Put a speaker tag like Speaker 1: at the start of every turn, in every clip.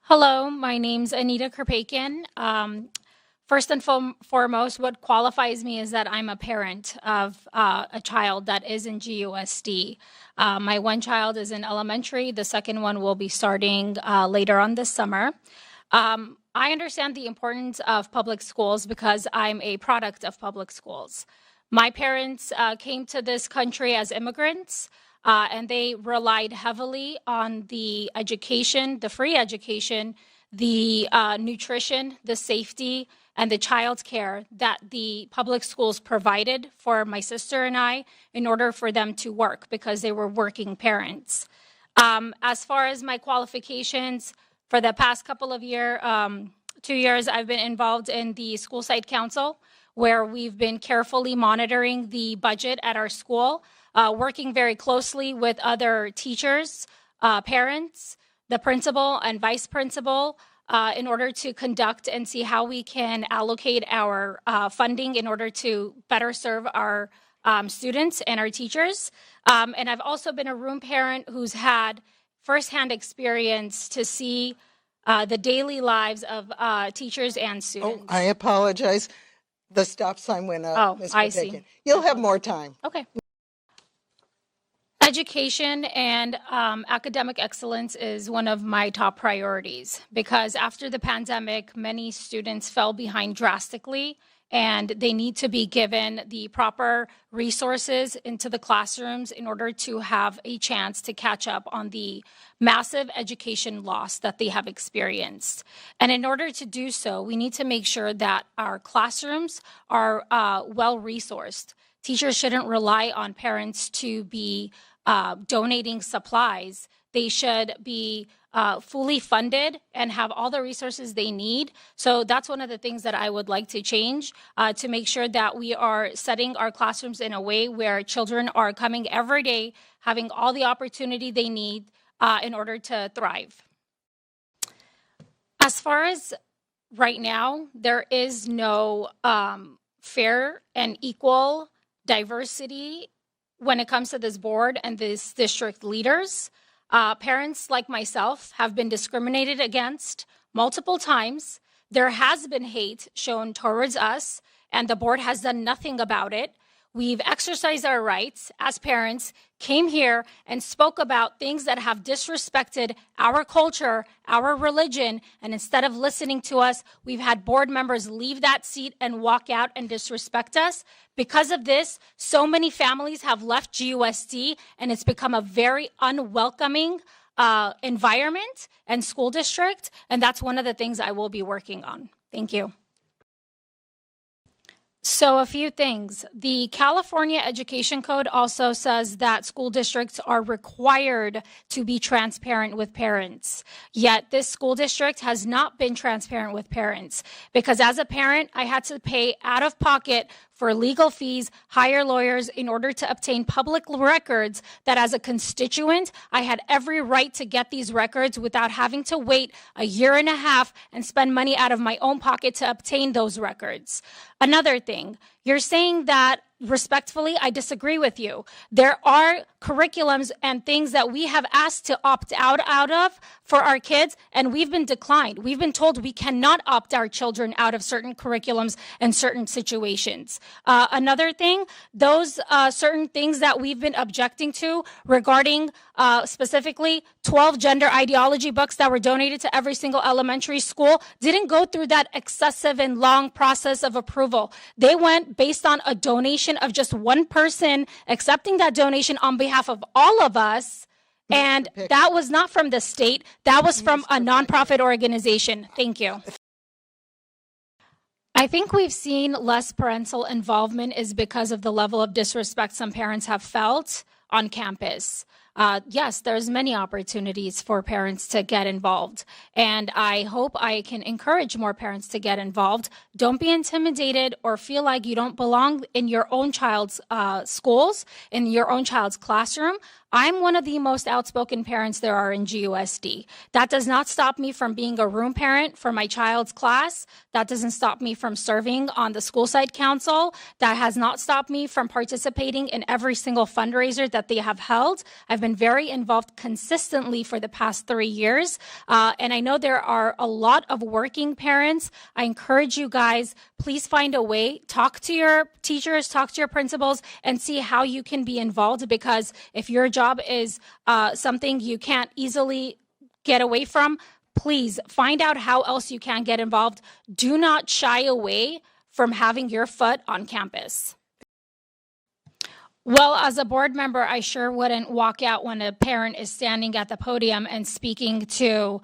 Speaker 1: Hello, my name's Aneta Krpekyan. First and foremost, what qualifies me is that I'm a parent of a child that is in GUSD. My one child is in elementary. The second one will be starting later on this summer. I understand the importance of public schools because I'm a product of public schools. My parents came to this country as immigrants. And they relied heavily on the education, the free education, the nutrition, the safety, and the child care that the public schools provided for my sister and I in order for them to work because they were working parents. As far as my qualifications, for the past couple of 2 years, I've been involved in the school site council where we've been carefully monitoring the budget at our school. Working very closely with other teachers, parents, the principal and vice principal in order to conduct and see how we can allocate our funding in order to better serve our students and our teachers. And I've also been a room parent who's had firsthand experience to see the daily lives of teachers and students.
Speaker 2: Oh, I apologize. The stop sign went up.
Speaker 1: Oh,
Speaker 2: Ms.
Speaker 1: I
Speaker 2: Krpekyan.
Speaker 1: see.
Speaker 2: You'll have more time.
Speaker 1: Okay. Education and academic excellence is one of my top priorities because after the pandemic, many students fell behind drastically and they need to be given the proper resources into the classrooms in order to have a chance to catch up on the massive education loss that they have experienced. And in order to do so, we need to make sure that our classrooms are well-resourced. Teachers shouldn't rely on parents to be donating supplies. They should be fully funded and have all the resources they need. So that's one of the things that I would like to change to make sure that we are setting our classrooms in a way where children are coming every day, having all the opportunity they need in order to thrive. As far as right now, there is no fair and equal diversity when it comes to this board and this district leaders. Parents like myself have been discriminated against multiple times. There has been hate shown towards us, and the board has done nothing about it. We've exercised our rights as parents, came here and spoke about things that have disrespected our culture, our religion, and instead of listening to us, we've had board members leave that seat and walk out and disrespect us. Because of this, so many families have left GUSD, and it's become a very unwelcoming environment and school district, and that's one of the things I will be working on. Thank you. So a few things. The California Education Code also says that school districts are required to be transparent with parents. Yet this school district has not been transparent with parents because as a parent, I had to pay out of pocket for legal fees, hire lawyers in order to obtain public records that as a constituent, I had every right to get these records without having to wait a year and a half and spend money out of my own pocket to obtain those records. Another thing, you're saying that respectfully, I disagree with you. There are curriculums and things that we have asked to opt out of for our kids, and we've been declined. We've been told we cannot opt our children out of certain curriculums and certain situations. Another thing, those certain things that we've been objecting to regarding specifically 12 gender ideology books that were donated to every single elementary school didn't go through that excessive and long process of approval. They went based on a donation of just one person accepting that donation on behalf of all of us. And that was not from the state. That was from a nonprofit organization. Thank you. I think we've seen less parental involvement is because of the level of disrespect some parents have felt on campus. Yes, there's many opportunities for parents to get involved, and I hope I can encourage more parents to get involved. Don't be intimidated or feel like you don't belong in your own child's schools, in your own child's classroom. I'm one of the most outspoken parents there are in GUSD. That does not stop me from being a room parent for my child's class. That doesn't stop me from serving on the school site council. That has not stopped me from participating in every single fundraiser that they have held. I've been very involved consistently for the past 3 years. And I know there are a lot of working parents. I encourage you guys, please find a way, talk to your teachers, talk to your principals, and see how you can be involved, because if your job is something you can't easily get away from, please find out how else you can get involved. Do not shy away from having your foot on campus. Well, as a board member, I sure wouldn't walk out when a parent is standing at the podium and speaking to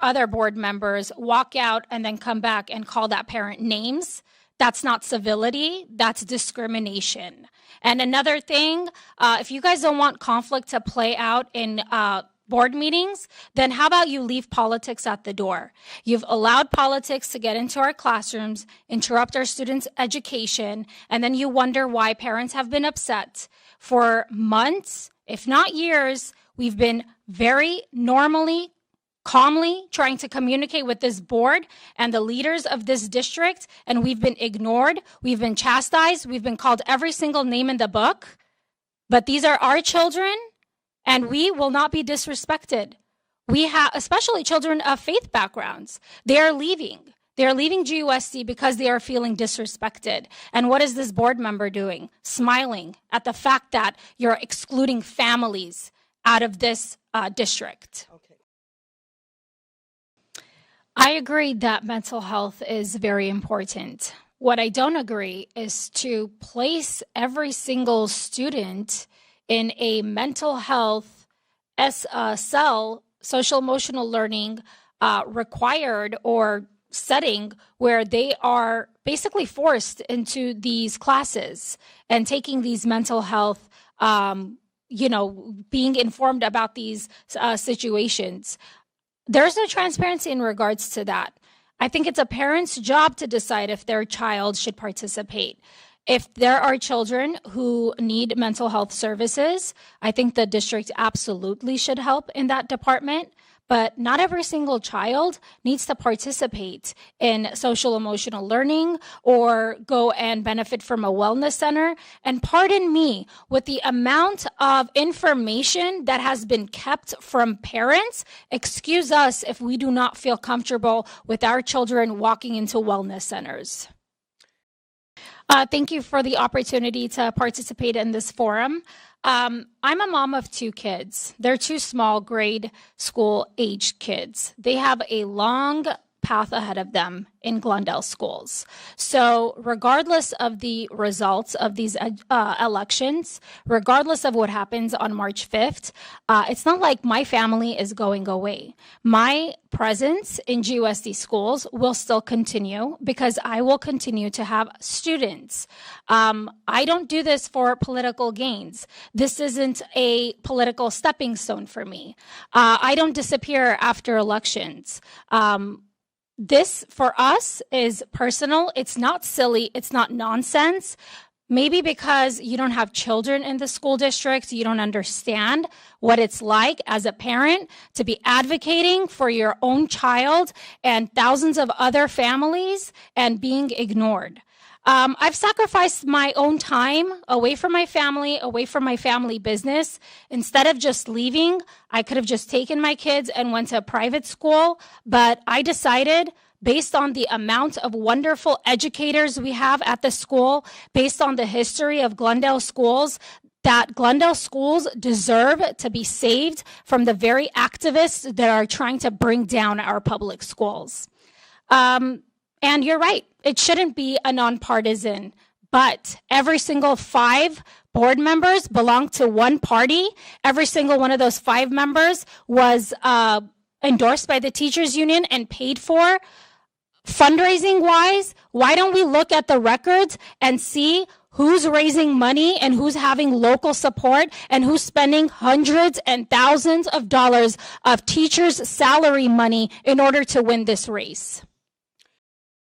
Speaker 1: other board members, walk out and then come back and call that parent names. That's not civility, that's discrimination. And another thing, if you guys don't want conflict to play out in board meetings, then how about you leave politics at the door? You've allowed politics to get into our classrooms, interrupt our students' education, and then you wonder why parents have been upset. For months, if not years, we've been very normally, calmly trying to communicate with this board and the leaders of this district, and we've been ignored, we've been chastised, we've been called every single name in the book. But these are our children, and we will not be disrespected. We have, especially children of faith backgrounds, they are leaving. They are leaving GUSD because they are feeling disrespected. And what is this board member doing? Smiling at the fact that you're excluding families out of this district. Okay. I agree that mental health is very important. What I don't agree is to place every single student in a mental health cell, social emotional learning required or setting where they are basically forced into these classes and taking these mental health, being informed about these situations. There's no transparency in regards to that. I think it's a parent's job to decide if their child should participate. If there are children who need mental health services, I think the district absolutely should help in that department. But not every single child needs to participate in social emotional learning or go and benefit from a wellness center. And pardon me, with the amount of information that has been kept from parents, excuse us if we do not feel comfortable with our children walking into wellness centers. Thank you for the opportunity to participate in this forum. I'm a mom of 2 kids. They're 2 small grade school age kids. They have a long path ahead of them in Glendale schools. So regardless of the results of these elections, regardless of what happens on March 5th, it's not like my family is going away. My presence in GUSD schools will still continue because I will continue to have students. I don't do this for political gains. This isn't a political stepping stone for me. I don't disappear after elections. This, for us, is personal. It's not silly. It's not nonsense. Maybe because you don't have children in the school district, you don't understand what it's like as a parent to be advocating for your own child and thousands of other families and being ignored. I've sacrificed my own time away from my family business. Instead of just leaving, I could have just taken my kids and went to a private school, but I decided, based on the amount of wonderful educators we have at the school, based on the history of Glendale schools, that Glendale schools deserve to be saved from the very activists that are trying to bring down our public schools. And you're right, it shouldn't be a nonpartisan, but every single 5 board members belong to one party. Every single one of those 5 members was endorsed by the teachers union and paid for. Fundraising wise, why don't we look at the records and see who's raising money and who's having local support and who's spending hundreds and thousands of dollars of teachers' salary money in order to win this race?